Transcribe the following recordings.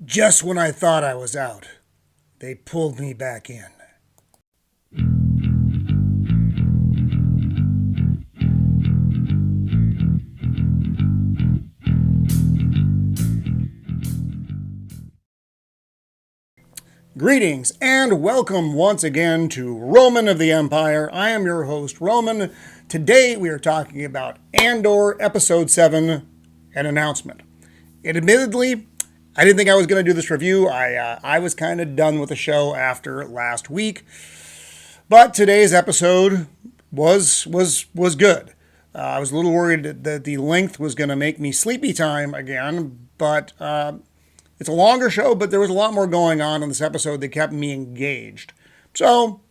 Just when I thought I was out, they pulled me back in. Greetings and welcome once again to Roman of the Empire. I am your host, Roman. Today we are talking about Andor Episode 7, an announcement. Admittedly, I didn't think I was going to do this review. I was kind of done with the show after last week. But today's episode was good. I was a little worried that the length was going to make me sleepy time again, but it's a longer show, but there was a lot more going on in this episode that kept me engaged. So,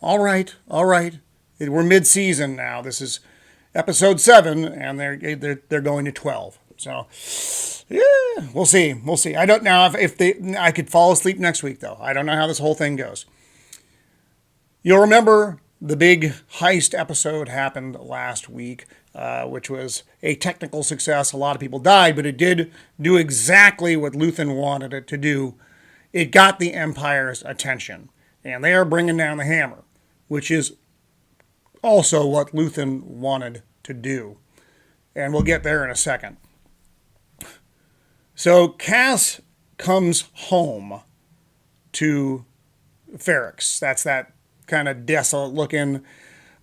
all right. We're mid-season now. This is episode 7, and they're going to 12. So, yeah, we'll see. I don't know I could fall asleep next week though. I don't know how this whole thing goes. You'll remember the big heist episode happened last week, which was a technical success. A lot of people died, but it did do exactly what Luthen wanted it to do. It got the Empire's attention, and they are bringing down the hammer, which is also what Luthen wanted to do. And we'll get there in a second. So Cass comes home to Ferrix. That's that kind of desolate looking,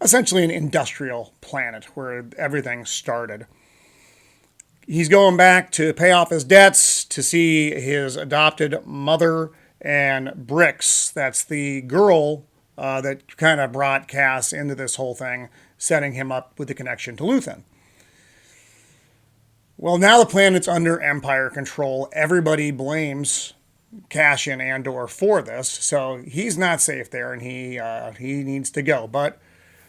essentially an industrial planet where everything started. He's going back to pay off his debts, to see his adopted mother, and Brix, that's the girl that kind of brought Cass into this whole thing, setting him up with the connection to Luthen. Well, now the planet's under Empire control. Everybody blames Cassian Andor for this, so he's not safe there, and he needs to go. But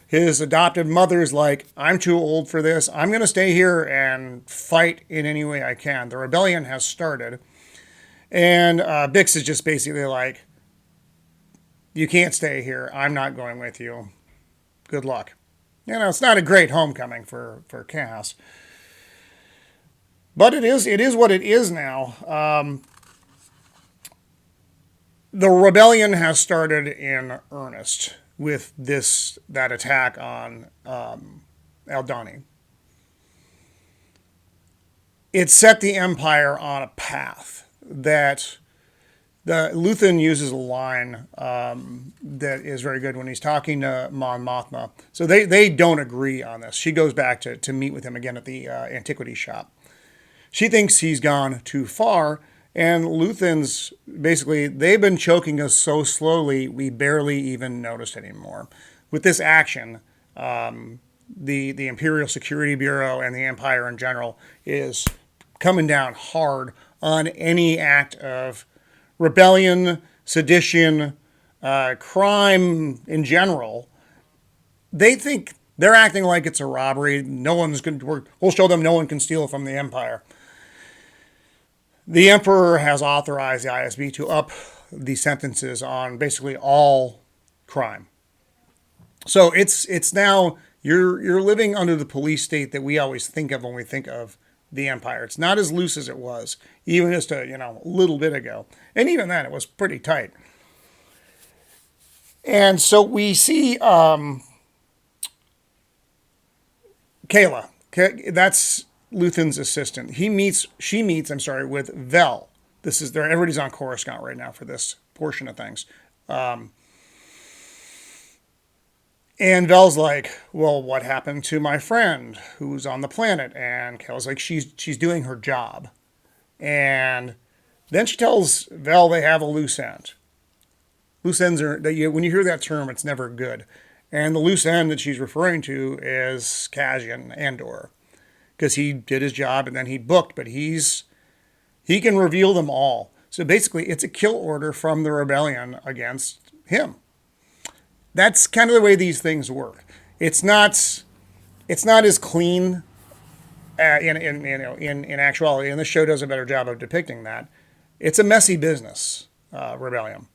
his adopted mother's like, I'm too old for this. I'm going to stay here and fight in any way I can. The rebellion has started, and Bix is just basically like, you can't stay here. I'm not going with you. Good luck. You know, it's not a great homecoming for Cass. But it is what it is now. The rebellion has started in earnest with that attack on Aldhani. It set the Empire on a path that Luthen uses a line that is very good when he's talking to Mon Mothma. So they don't agree on this. She goes back to meet with him again at the antiquity shop. She thinks he's gone too far, and Luthen's basically, they've been choking us so slowly we barely even noticed anymore. With this action, the Imperial Security Bureau and the Empire in general is coming down hard on any act of rebellion, sedition, crime in general. They think they're acting like it's a robbery. We'll show them no one can steal from the Empire. The Emperor has authorized the ISB to up the sentences on basically all crime. So it's now you're living under the police state that we always think of when we think of the Empire. It's not as loose as it was, even just a little bit ago. And even then, it was pretty tight. And so we see Kayla. That's Luthen's assistant. She meets with Vel. Everybody's on Coruscant right now for this portion of things. And Vel's like, well, what happened to my friend who's on the planet? And Kayla's like, she's doing her job. And then she tells Vel they have a loose end. Loose ends when you hear that term, it's never good. And the loose end that she's referring to is Cassian Andor. Because he did his job and then he booked, but he can reveal them all. So basically, it's a kill order from the rebellion against him. That's kind of the way these things work. It's not as clean in actuality, and this show does a better job of depicting that. It's a messy business, rebellion.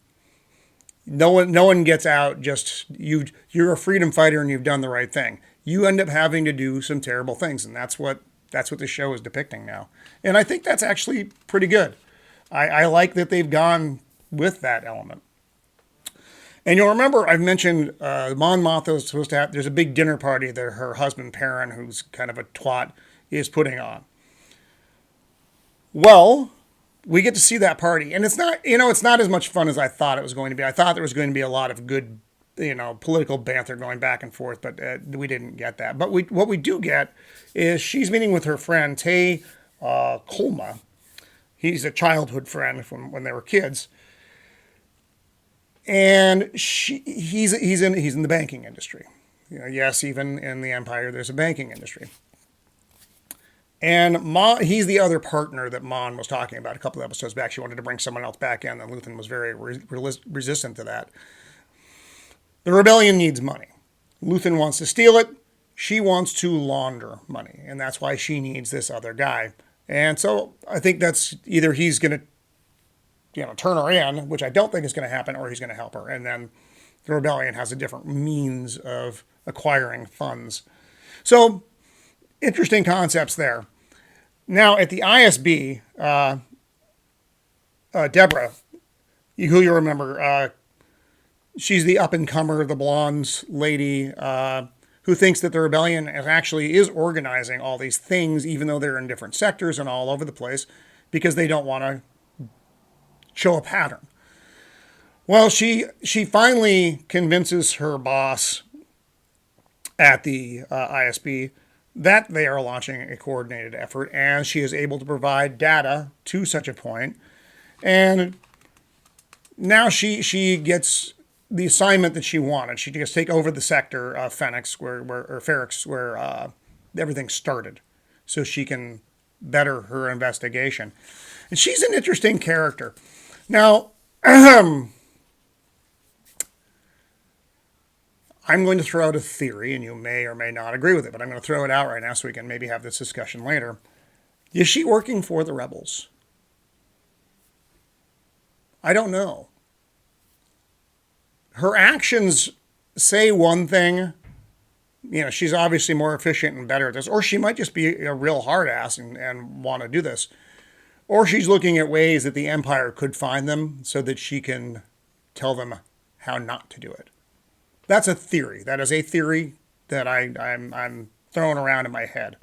No one gets out just you're a freedom fighter and you've done the right thing. You end up having to do some terrible things, and that's what the show is depicting now. And I think that's actually pretty good. I like that they've gone with that element. And you'll remember I've mentioned Mon Mothma was supposed to have, there's a big dinner party that her husband, Perrin, who's kind of a twat, is putting on. Well, we get to see that party. And it's not, it's not as much fun as I thought it was going to be. I thought there was going to be a lot of good, political banter going back and forth, but we didn't get that. But what we do get is she's meeting with her friend, Tay Kolma. He's a childhood friend from when they were kids. And he's in the banking industry. Yes, even in the Empire, there's a banking industry. And he's the other partner that Mon was talking about a couple of episodes back. She wanted to bring someone else back in, and Luthen was very resistant to that. The rebellion needs money. Luthen wants to steal it. She wants to launder money, and that's why she needs this other guy. And so I think that's either he's going to turn her in, which I don't think is going to happen, or he's going to help her. And then the rebellion has a different means of acquiring funds. So interesting concepts there. Now at the ISB, Deborah, who you remember, she's the up-and-comer, the blonde lady who thinks that the rebellion actually is organizing all these things, even though they're in different sectors and all over the place, because they don't want to show a pattern. Well, she finally convinces her boss at the ISB that they are launching a coordinated effort, and she is able to provide data to such a point. And now she gets the assignment that she wanted. She gets to take over the sector of Phoenix, Ferrix, where everything started, so she can better her investigation. And she's an interesting character. Now, I'm going to throw out a theory, and you may or may not agree with it, but I'm going to throw it out right now so we can maybe have this discussion later. Is she working for the rebels? I don't know. Her actions say one thing. She's obviously more efficient and better at this, or she might just be a real hard ass and want to do this. Or she's looking at ways that the Empire could find them so that she can tell them how not to do it. That's a theory. That is a theory that I'm throwing around in my head.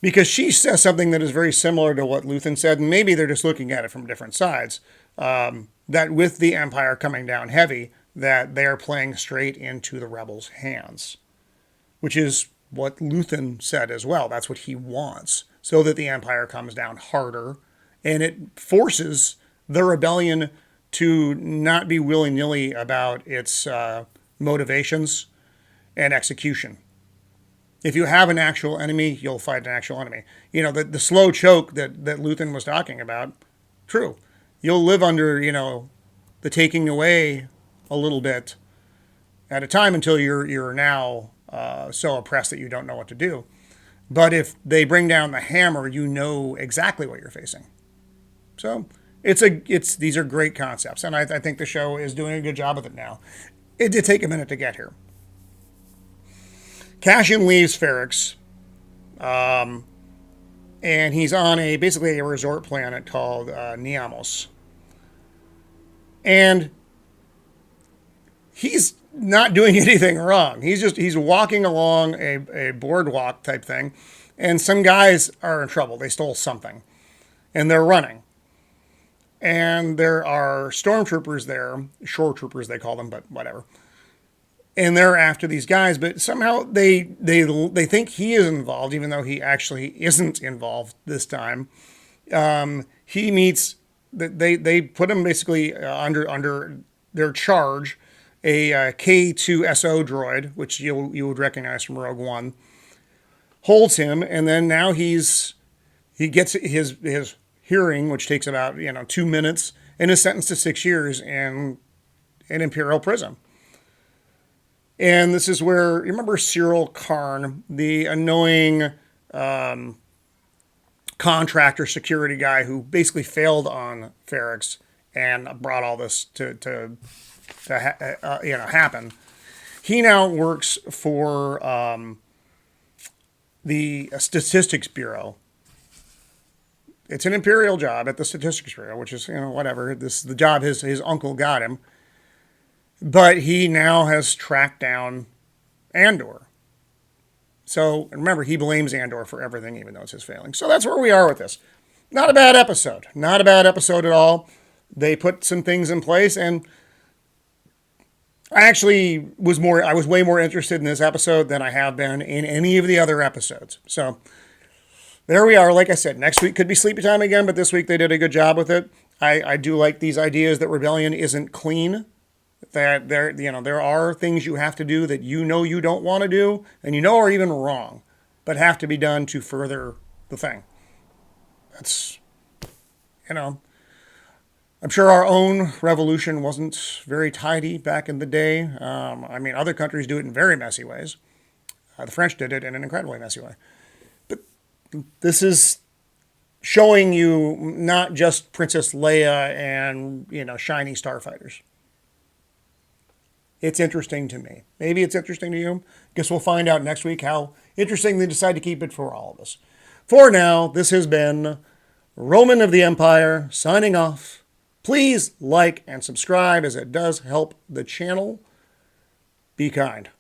Because she says something that is very similar to what Luthen said, and maybe they're just looking at it from different sides, that with the Empire coming down heavy, that they are playing straight into the rebels' hands, which is what Luthen said as well. That's what he wants, so that the Empire comes down harder, and it forces the rebellion to not be willy-nilly about its motivations and execution. If you have an actual enemy, you'll fight an actual enemy. The slow choke that Luthen was talking about, true. You'll live under, the taking away a little bit at a time until you're now so oppressed that you don't know what to do. But if they bring down the hammer, you know exactly what you're facing. So these are great concepts, and I think the show is doing a good job of it now. It did take a minute to get here. Cassian leaves Ferrix, and he's on basically a resort planet called Niamos. And he's not doing anything wrong. He's walking along a boardwalk type thing, and some guys are in trouble. They stole something, and they're running. And there are stormtroopers there, shore troopers they call them, but whatever. And they're after these guys, but somehow they think he is involved, even though he actually isn't involved this time. He meets, they put him basically under their charge, a K2SO droid, which you would recognize from Rogue One, holds him, and then now he gets his hearing, which takes about 2 minutes, and is sentenced to 6 years in an Imperial prison. And this is where, you remember Cyril Karn, the annoying contractor security guy who basically failed on Ferrix and brought all this to happen. He now works for the Statistics Bureau, It's an imperial job at the Statistics Bureau, which is, whatever. This is the job his uncle got him. But he now has tracked down Andor. So remember, he blames Andor for everything, even though it's his failing. So that's where we are with this. Not a bad episode. Not a bad episode at all. They put some things in place, and I was way more interested in this episode than I have been in any of the other episodes. So there we are. Like I said, next week could be sleepy time again, but this week they did a good job with it. I do like these ideas that rebellion isn't clean. That there are things you have to do that you don't want to do, and are even wrong, but have to be done to further the thing. That's, I'm sure our own revolution wasn't very tidy back in the day. Other countries do it in very messy ways. The French did it in an incredibly messy way. But this is showing you not just Princess Leia and, shiny starfighters. It's interesting to me. Maybe it's interesting to you. Guess we'll find out next week how interesting they decide to keep it for all of us. For now, this has been Roman of the Empire signing off. Please like and subscribe, as it does help the channel. Be kind.